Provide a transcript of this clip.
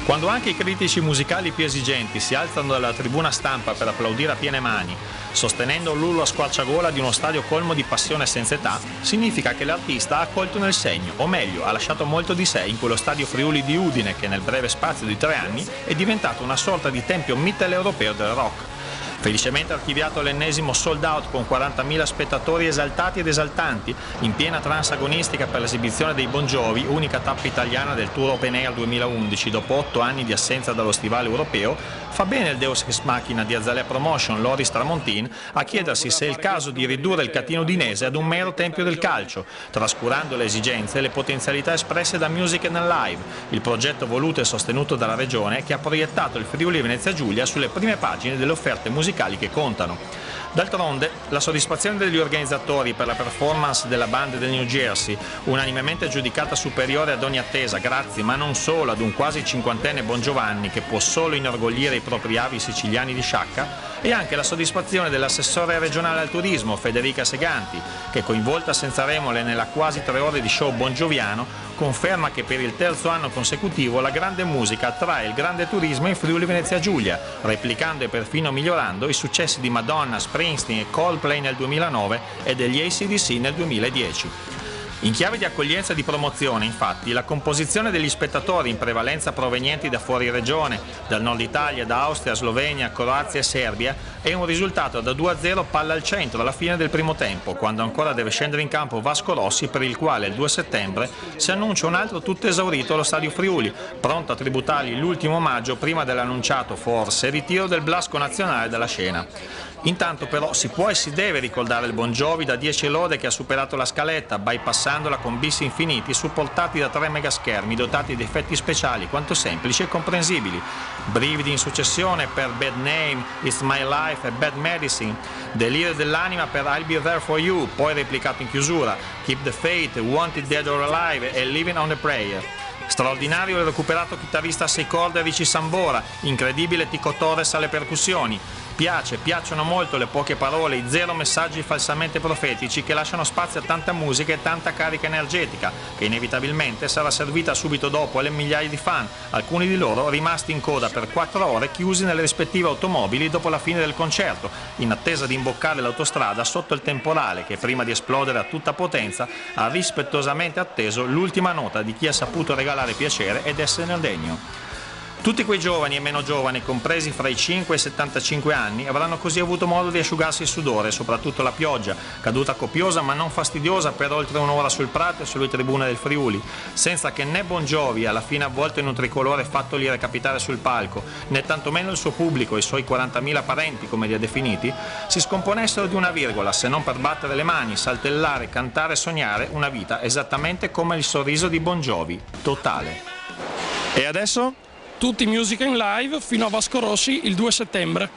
Quando anche i critici musicali più esigenti si alzano dalla tribuna stampa per applaudire a piene mani, sostenendo l'urlo a squarciagola di uno stadio colmo di passione senza età, significa che l'artista ha colto nel segno, o meglio, ha lasciato molto di sé in quello stadio Friuli di Udine che nel breve spazio di 3 anni è diventato una sorta di tempio mitteleuropeo del rock. Felicemente archiviato l'ennesimo sold out con 40.000 spettatori esaltati ed esaltanti, in piena trance agonistica per l'esibizione dei Bon Jovi, unica tappa italiana del Tour Open Air 2011 dopo 8 anni di assenza dallo stivale europeo, fa bene il Deus Ex Machina di Azalea Promotion, Loris Tramontin, a chiedersi se è il caso di ridurre il Catino Udinese ad un mero tempio del calcio, trascurando le esigenze e le potenzialità espresse da Music and Live, il progetto voluto e sostenuto dalla Regione che ha proiettato il Friuli Venezia Giulia sulle prime pagine delle offerte musicali che contano. D'altronde, la soddisfazione degli organizzatori per la performance della band del New Jersey, unanimemente giudicata superiore ad ogni attesa, grazie ma non solo ad un quasi cinquantenne Bon Giovanni che può solo inorgoglire i propri avi siciliani di Sciacca, e anche la soddisfazione dell'assessore regionale al turismo Federica Seganti, che coinvolta senza remore nella quasi 3 ore di show bongioviano, conferma che per il 3° anno consecutivo la grande musica attrae il grande turismo in Friuli Venezia Giulia, replicando e perfino migliorando i successi di Madonna, Springsteen e Coldplay nel 2009 e degli AC/DC nel 2010. In chiave di accoglienza e di promozione, infatti, la composizione degli spettatori, in prevalenza provenienti da fuori regione, dal nord Italia, da Austria, Slovenia, Croazia e Serbia, è un risultato da 2-0 palla al centro alla fine del primo tempo, quando ancora deve scendere in campo Vasco Rossi, per il quale il 2 settembre si annuncia un altro tutto esaurito allo Stadio Friuli, pronto a tributargli l'1° maggio prima dell'annunciato, forse, ritiro del Blasco Nazionale dalla scena. Intanto però si può e si deve ricordare il Bon Jovi da 10 lode che ha superato la scaletta, bypassandola con bis infiniti supportati da 3 megaschermi dotati di effetti speciali quanto semplici e comprensibili. Brividi in successione per Bad Name, It's My Life e Bad Medicine, delirio dell'anima per I'll Be There For You, poi replicato in chiusura, Keep the Faith, Wanted Dead or Alive e Living on a Prayer. Straordinario il recuperato chitarrista a 6 corde Richie Sambora, incredibile Tico Torres alle percussioni. Piacciono molto le poche parole, i 0 messaggi falsamente profetici che lasciano spazio a tanta musica e tanta carica energetica, che inevitabilmente sarà servita subito dopo alle migliaia di fan, alcuni di loro rimasti in coda per 4 ore chiusi nelle rispettive automobili dopo la fine del concerto, in attesa di imboccare l'autostrada sotto il temporale che, prima di esplodere a tutta potenza, ha rispettosamente atteso l'ultima nota di chi ha saputo regalare piacere ed esserne degno. Tutti quei giovani e meno giovani, compresi fra i 5 e i 75 anni, avranno così avuto modo di asciugarsi il sudore, soprattutto la pioggia, caduta copiosa ma non fastidiosa per oltre un'ora sul prato e sulle tribune del Friuli, senza che né Bon Jovi, alla fine avvolto in un tricolore fattogli recapitare sul palco, né tantomeno il suo pubblico, i suoi 40.000 parenti, come li ha definiti, si scomponessero di una virgola, se non per battere le mani, saltellare, cantare e sognare una vita esattamente come il sorriso di Bon Jovi, totale. E adesso? Tutti Music and Live fino a Vasco Rossi il 2 settembre.